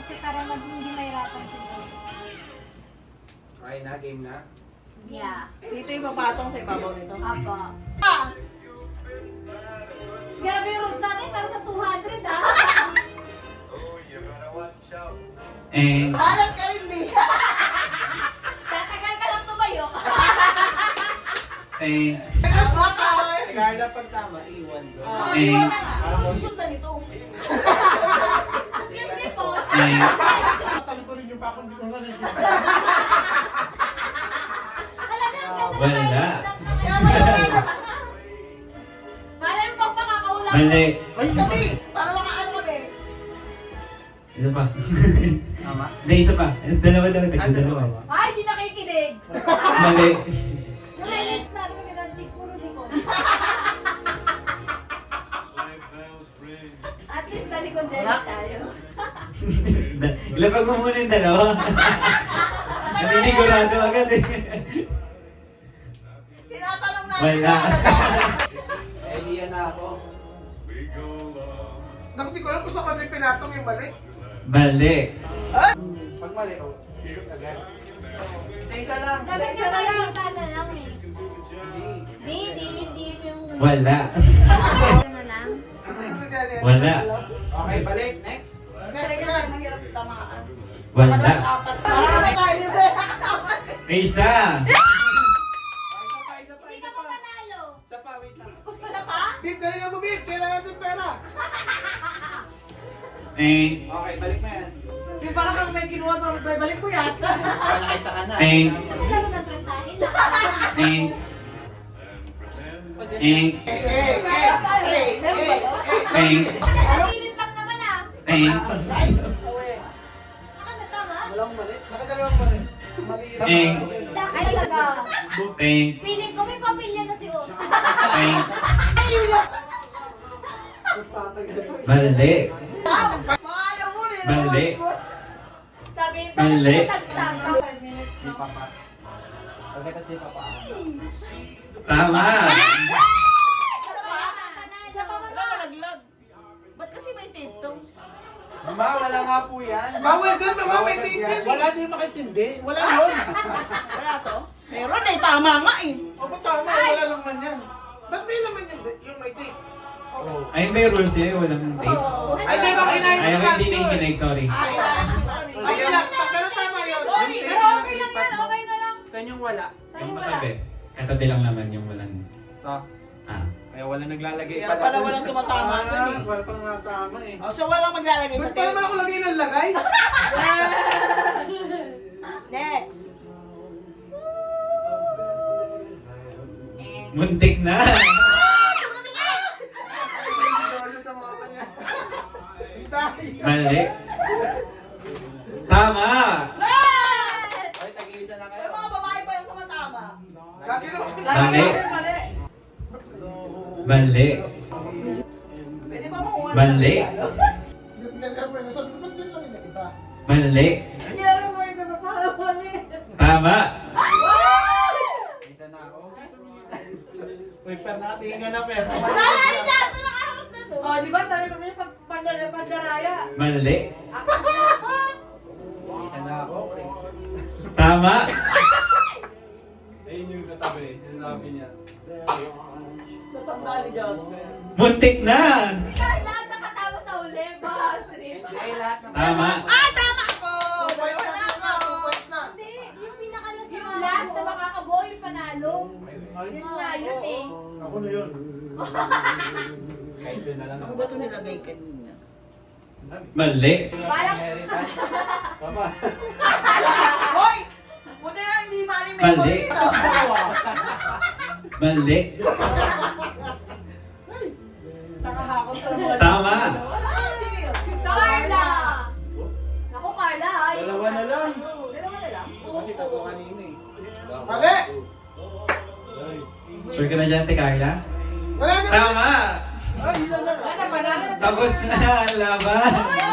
kasi para hindi mahirapan sila. Okay na, game na. Yeah. Dito yung papatong sa ibabaw nito. Apo. Ah! Grabe yung rules natin, pero sa 200 ah. Balas ka rin, B. Tatagal ka lang tumayo. Carla, pag tama, iwan doon. Iwan na nga. Susundan ito. Excuse me po. Talo ko rin yung pakong dito na rin. Alam niyo, ang ganda ng Wala. highlights lang Kaya naman. may Malay mo pa makakaulan. Mali. Ay, kami! Para makaano kami. Isa pa. Tama? Hindi, isa pa. Dalawa. Dalawa. Ay, di nakikinig. Mali. Yung highlights natin, maganda ang chick, puro likod. At least talikod jelly tayo. Ilapag mo muna yung dalawa. Naninigurado agad eh. Tinatanong natin. Wala. Eh, di yan na ako. Naku, di ko alam kung saan ko rin pinatong yung mali. Mali. Pag mali, oh, ikot agad. Isa-isa lang. Dapat nga makikita na lang eh. Hindi. Hindi yung... Wala. Ano na lang? Wala. Okay, balik. Next. Next yan. Mahirap tamaan. Wala. Para tayo dito. May isa. Isa pa. Hindi ka pa panalo. Isa pa, wait lang. Isa pa? Bib, galingan mo, Bib. Kailangan natin pera. Okay, balik mo yan. Di parang kang may kinuha sa balik ko yan. Wala kayo sa kanan. Laro ng trentahin lang. Meron ba to? Nakapilit lang naman ah. Ay, awe. Baka nagtama? Walang mali. Nakadalawang mali. Mali. Ay, talaga. Piling ko may pamilya na si Os. Tapos tatagal. Mali. Mga ano mo rin. Mali. Sabi, Mali. tagtag. 5 minutes Di pa pa. Pagkita si Papa. Tama. Isa pa? Isa pa wala nalaglag. Ba't kasi may tape to? Ma, wala nga po yan. Bawal dyan, mama. May Bawal tape yan. yan. Wala din makintindi. Wala yun. Wala to? Meron eh, tama nga eh. O, ba't tama? Wala lang man yan. Ba't may naman yung may tape? Oo. Ay, may rules eh. Walang tape. Ay, di ba kinayos Ay, ka? hindi na ikinig. Sorry. Ay, sorry. Ay, lang. Pero tama yun. Sorry, pero okay lang yan, okay na lang. Sa inyong wala. Sa'yo Yung wala. katabi. Katabi lang naman yung walang... Ito. Kaya wala naglalagay Kaya pala. pala dun. walang tumatama dun eh. Wala pang nga tama eh. Oh, so walang maglalagay sa Ba't pa tape. naman ako lagi ng lagay? Next. Muntik na. Ano sa mga kanya? Mali. Tama. Ay, tag-iisa na kayo. May mga babae pa yung tumatama. Lagi naman. Mali. Mali. Mali. Pwede ba makuha? Mali. Sabi ko, ba't yun lang yung iba? Mali. Hindi lang mo yung mali. Tama. Isa na ako. Uy, per nakatingin ka na, per. Wala rin lahat na nakaharap na to. Oh, di ba sabi ko sa'yo pag pandaraya. Mali. Isa na ako. Tama. Ayun yung katabi. Sinasabi niya. Natanda ni Jasper. Muntik na. Lahat nakatama sa huli. Bad trip. Ay, lahat ng... Tama. Tama ako! Wala ako! Hindi, yung pinakalas na yung last na makakabuo yung panalo. Yun nga yun eh. Ako na yun. Kahit doon na lang Ano ako. ba ito nilagay kanina? Mali. Parang Inheritance. Papa. Hoy! Buti na hindi mali Mali. memory ito. Mali. Nakahakot sa mga... Tama. Wala, sino yun? si Carla. Naku Carla ha. Dalawa na lang. Dalawa na lang. Kasi tatlo kanina eh. Mali! Sure ka na dyan, Te Carla? Wala na! Tama. Ay, ilan na lang. Wala, banana na sa... Tapos na ang laban. Ay,